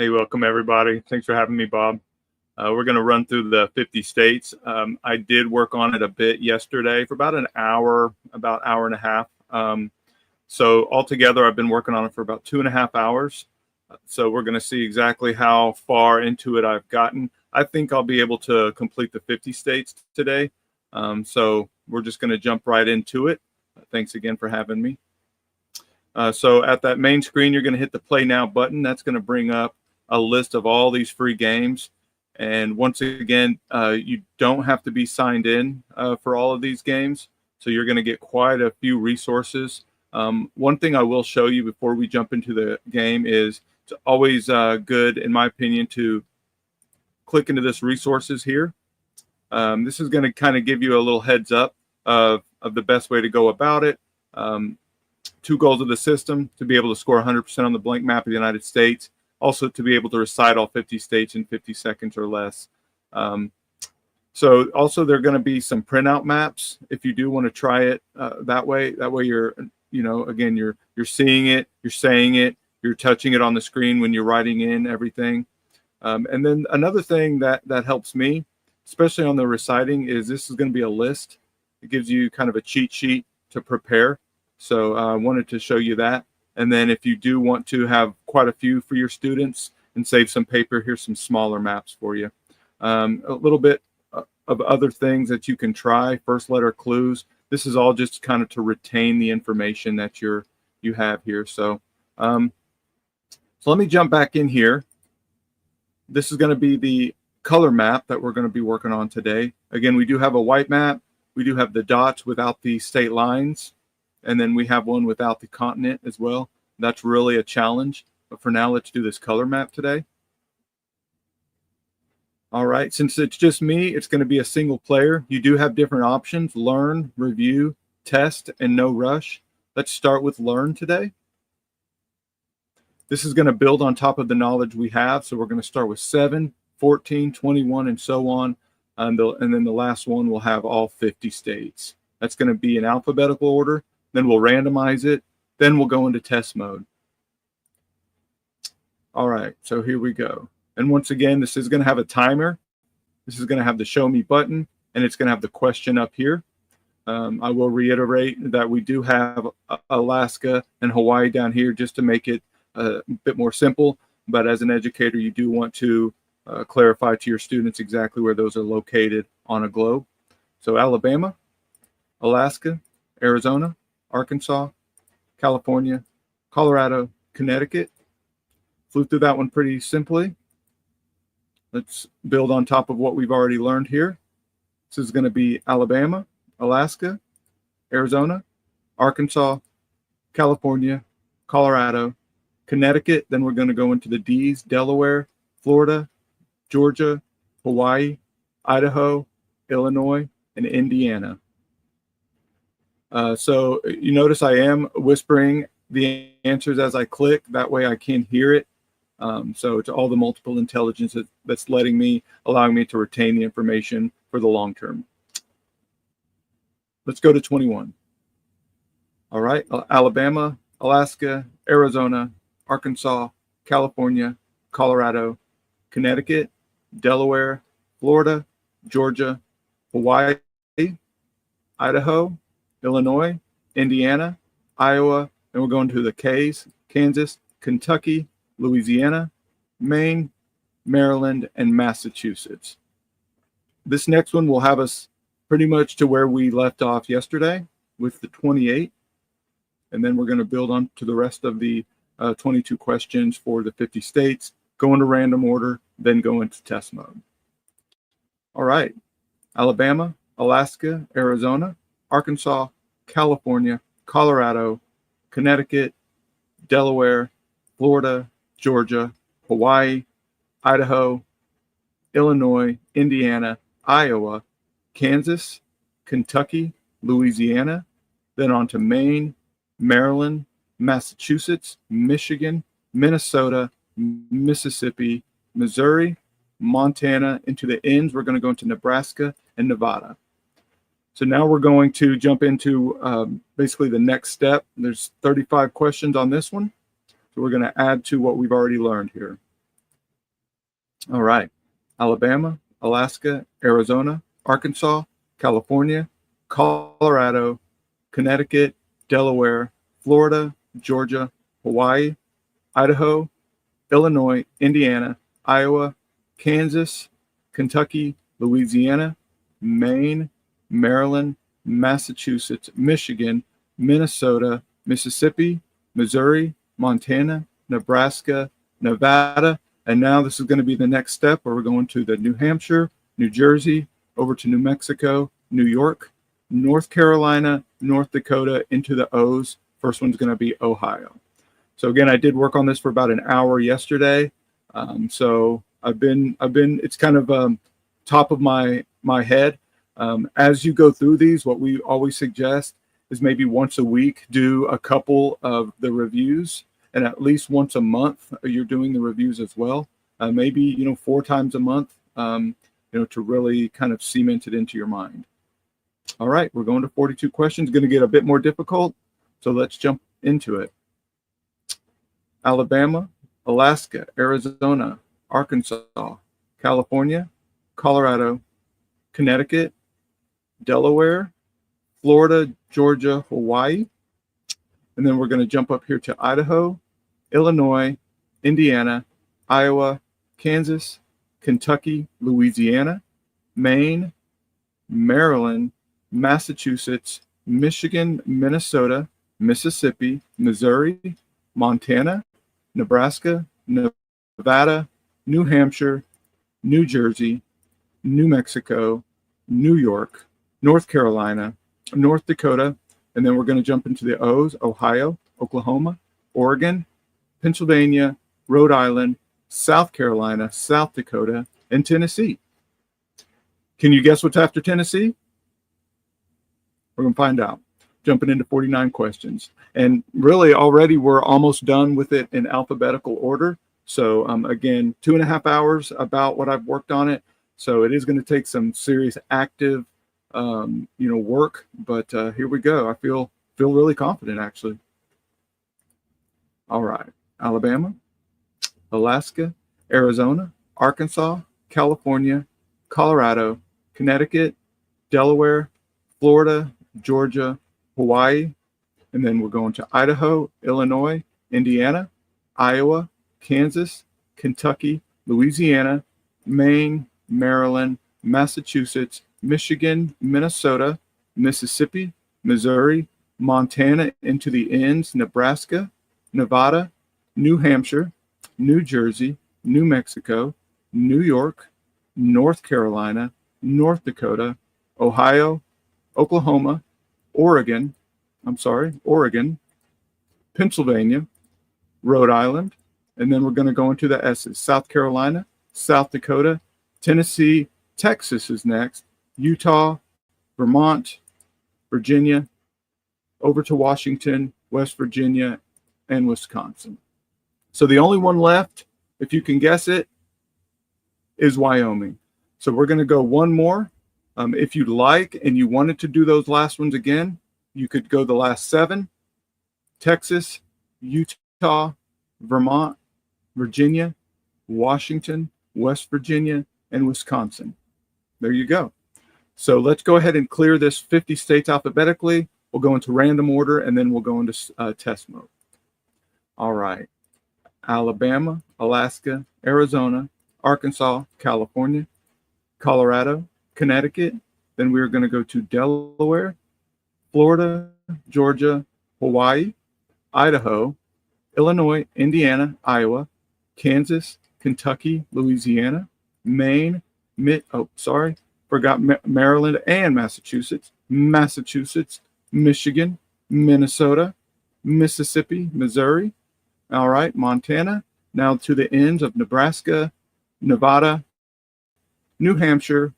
Hey, welcome everybody. Thanks for having me, Bob. We're going to run through the 50 states. I did work on it a bit yesterday for about an hour, about hour and a half. So altogether, I've been working on it for about 2.5 hours. So we're going to see exactly how far into it I've gotten. I think I'll be able to complete the 50 states today. So we're just going to jump right into it. Thanks again for having me. So at that main screen, you're going to hit the Play Now button. That's going to bring up a list of all these free games. And once again, you don't have to be signed in for all of these games. So you're going to get quite a few resources. One thing I will show you before we jump into the game is it's always good, in my opinion, to click into this resources here. This is going to kind of give you a little heads up of the best way to go about it. 2 goals of the system: to be able to score 100% on the blank map of the United States, also to be able to recite all 50 states in 50 seconds or less. So also there are going to be some printout maps if you do want to try it that way. That way you're, again, you're seeing it, you're saying it, you're touching it on the screen when you're writing in everything. And then another thing that helps me, especially on the reciting, is this is going to be a list. It gives you kind of a cheat sheet to prepare. So I wanted to show you that. And then if you do want to have quite a few for your students and save some paper, here's some smaller maps for you. A little bit of other things that you can try. First letter clues. This is all just kind of to retain the information that you have here. So, so let me jump back in here. This is going to be the color map that we're going to be working on today. Again, we do have a white map. We do have the dots without the state lines. And then we have one without the continent as well. That's really a challenge. But for now, let's do this color map today. All right, since it's just me, it's going to be a single player. You do have different options: learn, review, test, and no rush. Let's start with learn today. This is going to build on top of the knowledge we have. So we're going to start with 7, 14, 21, and so on. And then the last one will have all 50 states. That's going to be in alphabetical order. Then we'll randomize it. Then we'll go into test mode. All right, so here we go. And once again, this is going to have a timer. This is going to have the show me button, and it's going to have the question up here. I will reiterate that we do have Alaska and Hawaii down here just to make it a bit more simple. But as an educator, you do want to clarify to your students exactly where those are located on a globe. So Alabama, Alaska, Arizona, Arkansas, California, Colorado, Connecticut. Flew through that one pretty simply. Let's build on top of what we've already learned here. This is going to be Alabama, Alaska, Arizona, Arkansas, California, Colorado, Connecticut. Then we're going to go into the D's: Delaware, Florida, Georgia, Hawaii, Idaho, Illinois, and Indiana. So you notice I am whispering the answers as I click. That way I can hear it. So it's all the multiple intelligence that's allowing me to retain the information for the long term. Let's go to 21. All right, Alabama, Alaska, Arizona, Arkansas, California, Colorado, Connecticut, Delaware, Florida, Georgia, Hawaii, Idaho, Illinois, Indiana, Iowa, and we're going to the K's: Kansas, Kentucky, Louisiana, Maine, Maryland, and Massachusetts. This next one will have us pretty much to where we left off yesterday with the 28. And then we're going to build on to the rest of the 22 questions for the 50 states, go into random order, then go into test mode. All right, Alabama, Alaska, Arizona, Arkansas, California, Colorado, Connecticut, Delaware, Florida, Georgia, Hawaii, Idaho, Illinois, Indiana, Iowa, Kansas, Kentucky, Louisiana, then on to Maine, Maryland, Massachusetts, Michigan, Minnesota, Mississippi, Missouri, Montana. Into the ends, we're going to go into Nebraska and Nevada. So now we're going to jump into basically the next step. There's 35 questions on this one. So we're going to add to what we've already learned here. All right. Alabama, Alaska, Arizona, Arkansas, California, Colorado, Connecticut, Delaware, Florida, Georgia, Hawaii, Idaho, Illinois, Indiana, Iowa, Kansas, Kentucky, Louisiana, Maine, Maryland, Massachusetts, Michigan, Minnesota, Mississippi, Missouri, Montana, Nebraska, Nevada, and now this is going to be the next step where we're going to the New Hampshire, New Jersey, over to New Mexico, New York, North Carolina, North Dakota, into the O's. First one's going to be Ohio. So again, I did work on this for about an hour yesterday. So it's kind of top of my head. As you go through these, what we always suggest is maybe once a week, do a couple of the reviews, and at least once a month, you're doing the reviews as well. Maybe, 4 times a month, to really kind of cement it into your mind. All right, we're going to 42 questions, going to get a bit more difficult. So let's jump into it. Alabama, Alaska, Arizona, Arkansas, California, Colorado, Connecticut, Delaware, Florida, Georgia, Hawaii. And then we're going to jump up here to Idaho, Illinois, Indiana, Iowa, Kansas, Kentucky, Louisiana, Maine, Maryland, Massachusetts, Michigan, Minnesota, Mississippi, Missouri, Montana, Nebraska, Nevada, New Hampshire, New Jersey, New Mexico, New York, North Carolina, North Dakota, and then we're going to jump into the O's: Ohio, Oklahoma, Oregon, Pennsylvania, Rhode Island, South Carolina, South Dakota, and Tennessee. Can you guess what's after Tennessee? We're going to find out. Jumping into 49 questions. And really, already we're almost done with it in alphabetical order. So again, 2.5 hours about what I've worked on it. So it is going to take some serious active, work. But here we go. I feel really confident, actually. All right. Alabama, Alaska, Arizona, Arkansas, California, Colorado, Connecticut, Delaware, Florida, Georgia, Hawaii, and then we're going to Idaho, Illinois, Indiana, Iowa, Kansas, Kentucky, Louisiana, Maine, Maryland, Massachusetts, Michigan, Minnesota, Mississippi, Missouri, Montana, into the ends, Nebraska, Nevada, New Hampshire, New Jersey, New Mexico, New York, North Carolina, North Dakota, Ohio, Oklahoma, Oregon, Pennsylvania, Rhode Island, and then we're going to go into the S's: South Carolina, South Dakota, Tennessee, Texas is next, Utah, Vermont, Virginia, over to Washington, West Virginia, and Wisconsin. So the only one left, if you can guess it, is Wyoming. So we're going to go one more. If you'd like and you wanted to do those last ones again, you could go the last 7: Texas, Utah, Vermont, Virginia, Washington, West Virginia, and Wisconsin. There you go. So let's go ahead and clear this 50 states alphabetically. We'll go into random order, and then we'll go into test mode. All right. Alabama, Alaska, Arizona, Arkansas, California, Colorado, Connecticut. Then we're going to go to Delaware, Florida, Georgia, Hawaii, Idaho, Illinois, Indiana, Iowa, Kansas, Kentucky, Louisiana, Maine, Maryland and Massachusetts, Michigan, Minnesota, Mississippi, Missouri. All right, Montana. Now to the ends of Nebraska, Nevada, New Hampshire,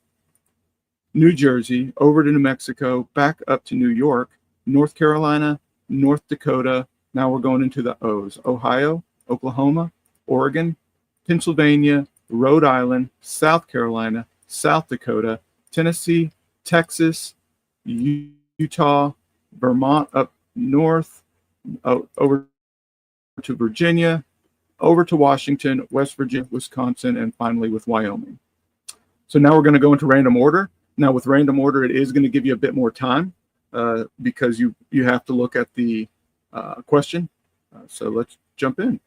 New Jersey, over to New Mexico, back up to New York, North Carolina, North Dakota. Now we're going into the O's: Ohio, Oklahoma, Oregon, Pennsylvania, Rhode Island, South Carolina, South Dakota, Tennessee, Texas, Utah, Vermont up north, over to Virginia, over to Washington, West Virginia, Wisconsin, and finally with Wyoming. So now we're going to go into random order. Now with random order, it is going to give you a bit more time because you have to look at the question. So let's jump in.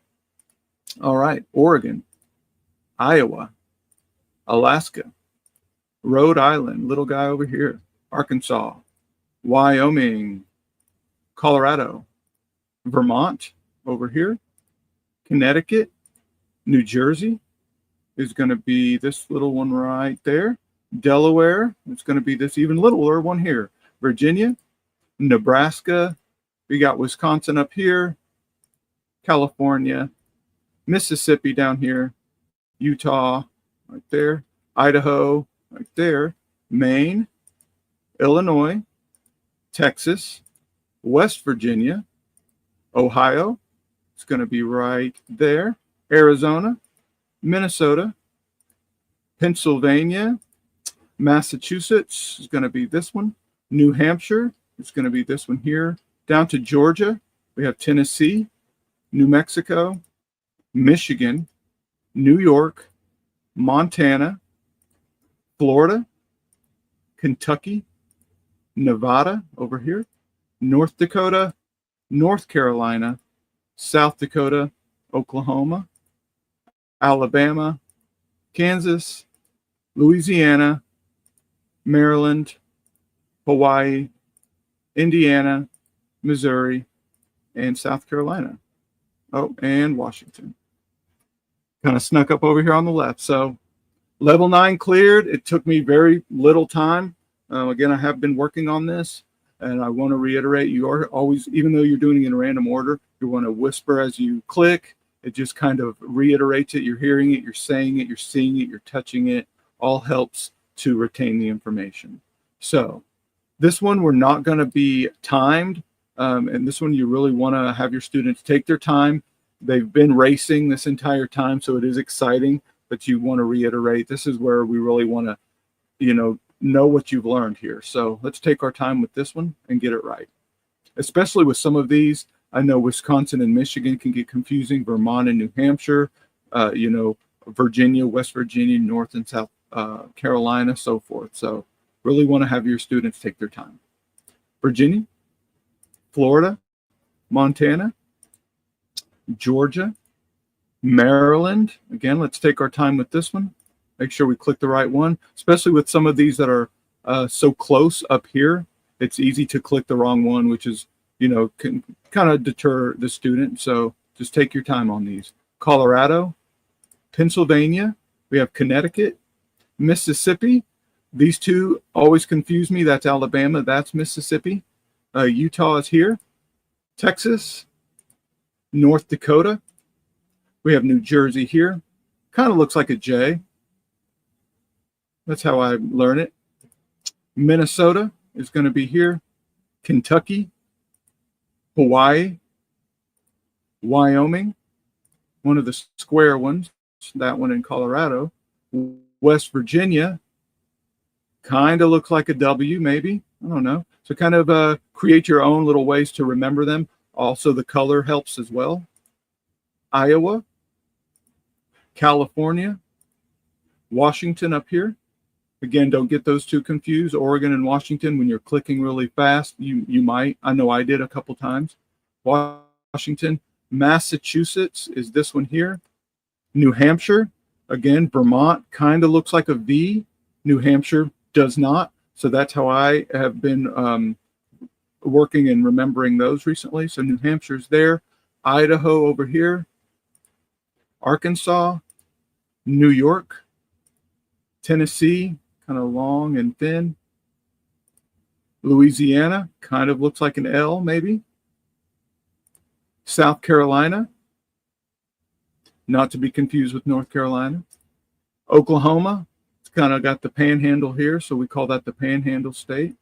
All right, Oregon, Iowa, Alaska, Rhode Island, little guy over here, Arkansas, Wyoming, Colorado, Vermont over here, Connecticut, New Jersey is going to be this little one right there. Delaware is going to be this even littler one here. Virginia, Nebraska, we got Wisconsin up here, California, Mississippi down here, Utah right there, Idaho right there, Maine, Illinois, Texas, West Virginia, Ohio, it's going to be right there, Arizona, Minnesota, Pennsylvania, Massachusetts is going to be this one, New Hampshire is going to be this one here, down to Georgia, we have Tennessee, New Mexico, Michigan, New York, Montana, Florida, Kentucky, Nevada over here, North Dakota, North Carolina, South Dakota, Oklahoma, Alabama, Kansas, Louisiana, Maryland, Hawaii, Indiana, Missouri, and South Carolina. Oh, and Washington. Kind of snuck up over here on the left. So level 9 cleared. It took me very little time. Again, I have been working on this, and I want to reiterate, you are always, even though you're doing it in random order, you want to whisper as you click. It just kind of reiterates it. You're hearing it, you're saying it, you're seeing it, you're touching it. All helps to retain the information. So this one, we're not going to be timed. And this one, you really want to have your students take their time. They've been racing this entire time, so it is exciting, but you want to reiterate, this is where we really want to, know what you've learned here. So let's take our time with this one and get it right. Especially with some of these, I know Wisconsin and Michigan can get confusing, Vermont and New Hampshire, Virginia, West Virginia, North and South Carolina, so forth. So really want to have your students take their time. Virginia, Florida, Montana, Georgia, Maryland. Again, let's take our time with this one. Make sure we click the right one, especially with some of these that are so close up here. It's easy to click the wrong one, which is, can kind of deter the student. So just take your time on these. Colorado, Pennsylvania, we have Connecticut, Mississippi. These two always confuse me. That's Alabama, that's Mississippi. Utah is here. Texas, North Dakota. We have New Jersey here. Kind of looks like a J. That's how I learn it. Minnesota is going to be here. Kentucky, Hawaii, Wyoming, one of the square ones, that one in Colorado. West Virginia, kind of looks like a W, maybe. I don't know. So kind of create your own little ways to remember them. Also, the color helps as well. Iowa, California, Washington up here. Again, don't get those two confused. Oregon and Washington, when you're clicking really fast, you might. I know I did a couple times. Washington, Massachusetts is this one here. New Hampshire, again, Vermont kind of looks like a V. New Hampshire does not. So that's how I have been working and remembering those recently. So New Hampshire's there. Idaho over here. Arkansas, New York, Tennessee, kind of long and thin. Louisiana, kind of looks like an L maybe. South Carolina, not to be confused with North Carolina. Oklahoma, it's kind of got the panhandle here, so we call that the Panhandle State.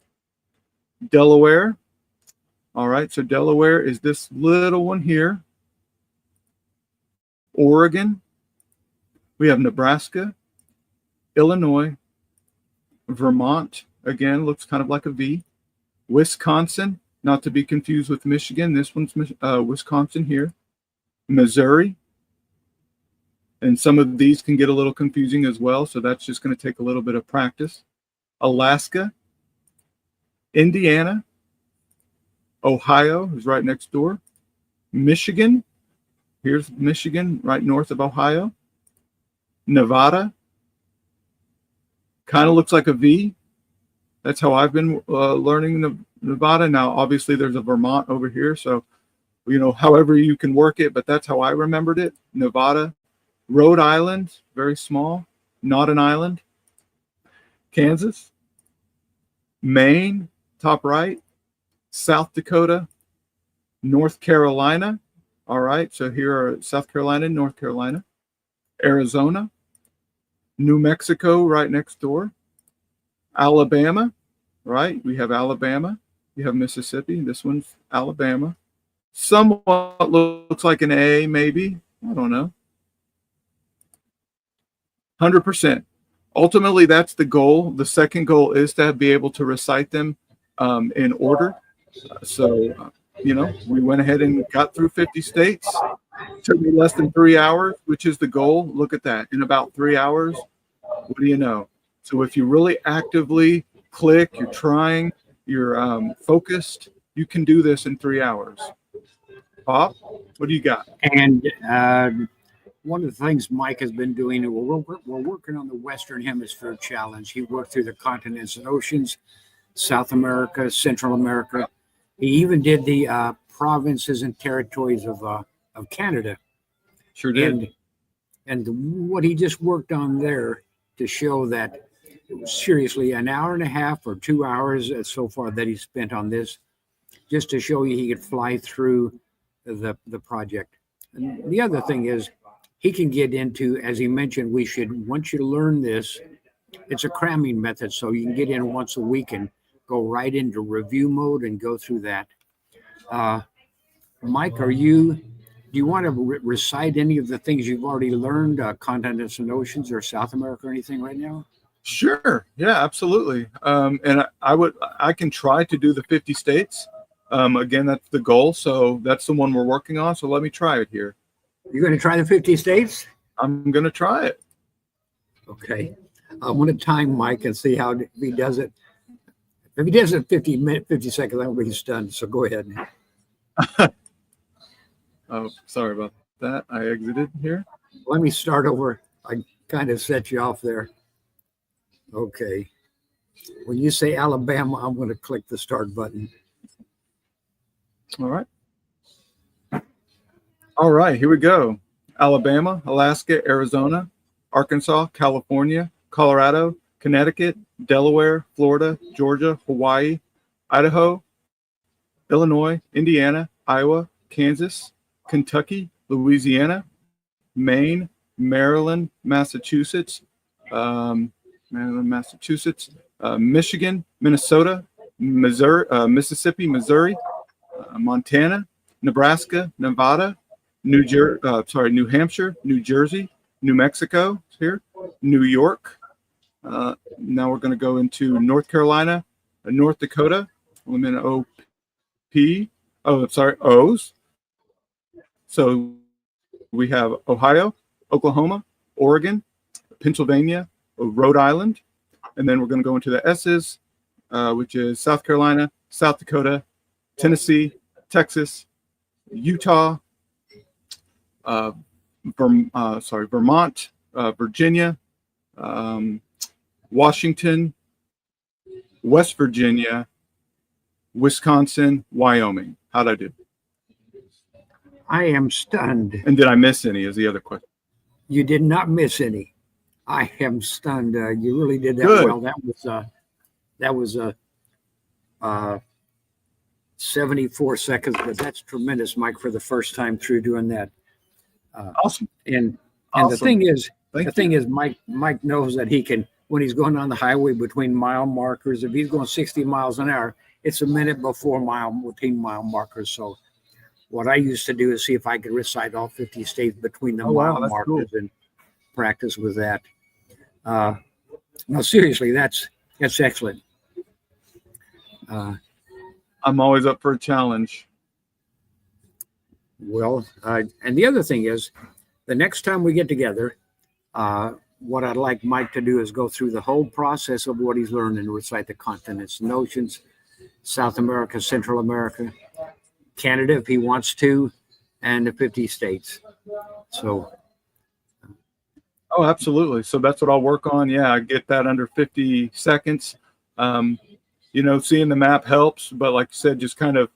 Delaware, all right, so Delaware is this little one here. Oregon, we have Nebraska, Illinois, Vermont, again, looks kind of like a V. Wisconsin, not to be confused with Michigan. This one's Wisconsin here. Missouri, And some of these can get a little confusing as well. So that's just going to take a little bit of practice. Alaska, Indiana, Ohio is right next door. Michigan, here's Michigan, right north of Ohio. Nevada, kind of looks like a V. That's how I've been learning Nevada. Now, obviously, there's a Vermont over here. So, however you can work it, but that's how I remembered it. Nevada, Rhode Island, very small, not an island. Kansas, Maine, top right. South Dakota, North Carolina. All right, so here are South Carolina and North Carolina. Arizona, New Mexico right next door. Alabama, right? We have Alabama. You have Mississippi. This one's Alabama. Somewhat looks like an A, maybe. I don't know. 100%. Ultimately, that's the goal. The second goal is to be able to recite them in order. So, we went ahead and got through 50 states. It took me less than 3 hours, which is the goal. Look at that. In about 3 hours, what do you know? So if you really actively click, you're trying, you're focused, you can do this in 3 hours. Bob, what do you got? And one of the things Mike has been doing, we're working on the Western Hemisphere Challenge. He worked through the continents and oceans, South America, Central America. He even did the provinces and territories of Canada. Sure did. And what he just worked on there to show that seriously an hour and a half or 2 hours so far that he spent on this, just to show you he could fly through the project. And the other thing is he can get into, as he mentioned, once you learn this, it's a cramming method. So you can get in once a week and go right into review mode and go through that. Mike, do you want to recite any of the things you've already learned, continents and oceans or South America or anything right now? Sure. Yeah, absolutely. And I can try to do the 50 states. Again, that's the goal. So that's the one we're working on. So let me try it here. You're going to try the 50 states? I'm going to try it. Okay. I'm going to time Mike and see if he does it. If he does it 50 seconds, I will be stunned. So go ahead. Oh, sorry about that. I exited here. Let me start over. I kind of set you off there. Okay. When you say Alabama, I'm going to click the start button. All right. All right, here we go. Alabama, Alaska, Arizona, Arkansas, California, Colorado, Connecticut, Delaware, Florida, Georgia, Hawaii, Idaho, Illinois, Indiana, Iowa, Kansas, Kentucky, Louisiana, Maine, Maryland, Massachusetts, Michigan, Minnesota, Missouri, Mississippi, Missouri, Montana, Nebraska, Nevada, New Hampshire, New Jersey, New Mexico here, New York. Now we're going to go into North Carolina, North Dakota. I'm in O's. So we have Ohio, Oklahoma, Oregon, Pennsylvania, Rhode Island, and then we're going to go into the S's, which is South Carolina, South Dakota, Tennessee, Texas, Utah, Vermont, Virginia, Washington, West Virginia, Wisconsin, Wyoming. How'd I do? I am stunned. And did I miss any is the other question. You did not miss any. I am stunned. You really did that Good. well. That was 74 seconds, but that's tremendous, Mike, for the first time through doing that. Awesome. And Awesome. the thing is, Thank you. Mike knows that he can, when he's going on the highway between mile markers, if he's going 60 miles an hour, it's a minute before between mile markers. So what I used to do is see if I could recite all 50 states between the mile markers and practice with that. No, seriously, that's excellent. I'm always up for a challenge. Well, and the other thing is, the next time we get together, what I'd like Mike to do is go through the whole process of what he's learned and recite the continents and oceans, South America, Central America, Canada, if he wants to, and the 50 states. So. Oh, absolutely. So that's what I'll work on. Yeah, I get that under 50 seconds. Seeing the map helps, but like you said, just kind of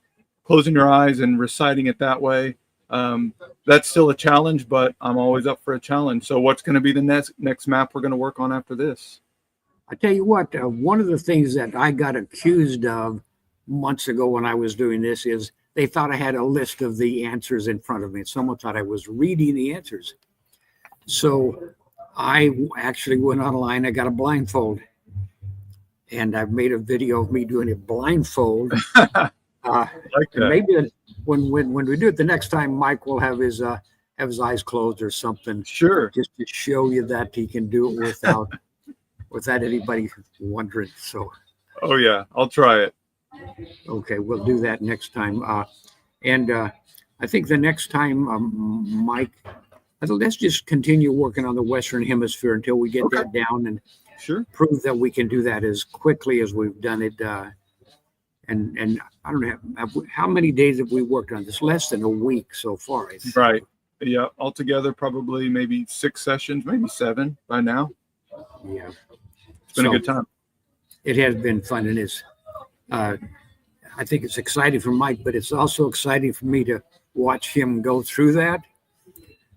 closing your eyes and reciting it that way. That's still a challenge, but I'm always up for a challenge. So what's going to be the next map we're going to work on after this? I tell you what, one of the things that I got accused of months ago when I was doing this is they thought I had a list of the answers in front of me. Someone thought I was reading the answers. So I actually went online. I got a blindfold, and I've made a video of me doing it blindfold. Like that. Maybe when we do it the next time, Mike will have his eyes closed or something. Sure. Just to show you that he can do it without anybody wondering. So. Oh yeah, I'll try it. Okay, we'll do that next time. And I think the next time, Mike, let's just continue working on the Western Hemisphere until we get that down and sure prove that we can do that as quickly as we've done it. And I don't know, how many days have we worked on this? Less than a week so far. Right. Yeah. Altogether, probably maybe 6 sessions, maybe 7 by now. Yeah. It's been a good time. It has been fun, and it's. I think it's exciting for Mike, but it's also exciting for me to watch him go through that.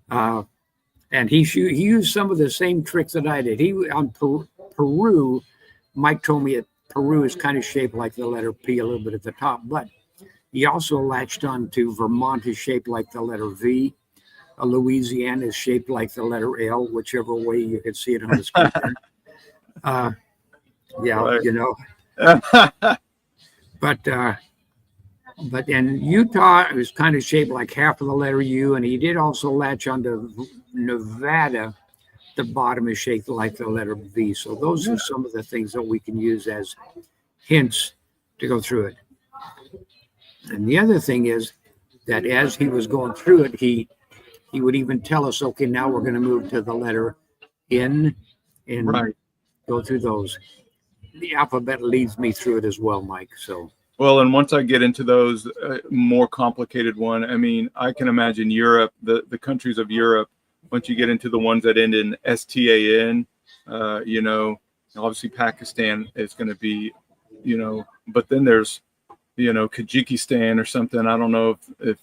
And he used some of the same tricks that I did. He on Peru, Mike told me that Peru is kind of shaped like the letter P a little bit at the top, but he also latched on to Vermont is shaped like the letter V. Louisiana is shaped like the letter L, whichever way you can see it on the screen. Yeah, right. You know. But in Utah, it was kind of shaped like half of the letter U, and he did also latch onto Nevada. The bottom is shaped like the letter V. So those are some of the things that we can use as hints to go through it. And the other thing is that as he was going through it, he would even tell us, okay, now we're going to move to the letter N and right. Go through those. The alphabet leads me through it as well, Mike. So. Well, and once I get into those more complicated one, I mean, I can imagine Europe, the countries of Europe, once you get into the ones that end in STAN, obviously Pakistan is going to be, but then there's, Kyrgyzstan or something. I don't know if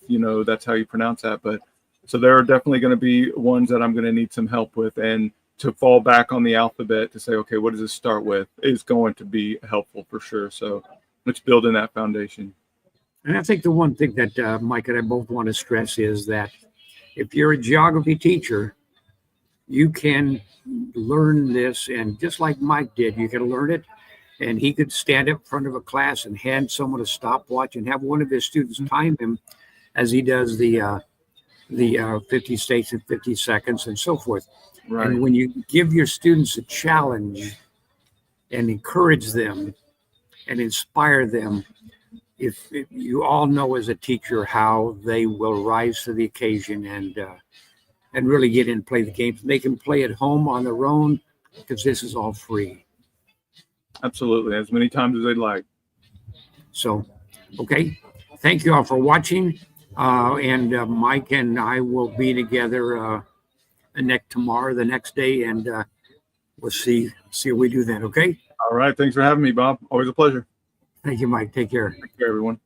that's how you pronounce that, but so there are definitely going to be ones that I'm going to need some help with, and to fall back on the alphabet to say, okay, what does this start with is going to be helpful for sure. So let's build in that foundation. And I think the one thing that Mike and I both want to stress is that if you're a geography teacher, you can learn this. And just like Mike did, you can learn it. And he could stand up in front of a class and hand someone a stopwatch and have one of his students time him as he does the 50 states in 50 seconds and so forth. Right. And when you give your students a challenge and encourage them and inspire them, if you all know as a teacher how they will rise to the occasion and really get in and play the games. They can play at home on their own because this is all free. Absolutely, as many times as they'd like. So, okay. Thank you all for watching. And Mike and I will be together tomorrow, the next day, and we'll see what we do then. Okay. All right. Thanks for having me, Bob. Always a pleasure. Thank you, Mike. Take care. Take care, everyone.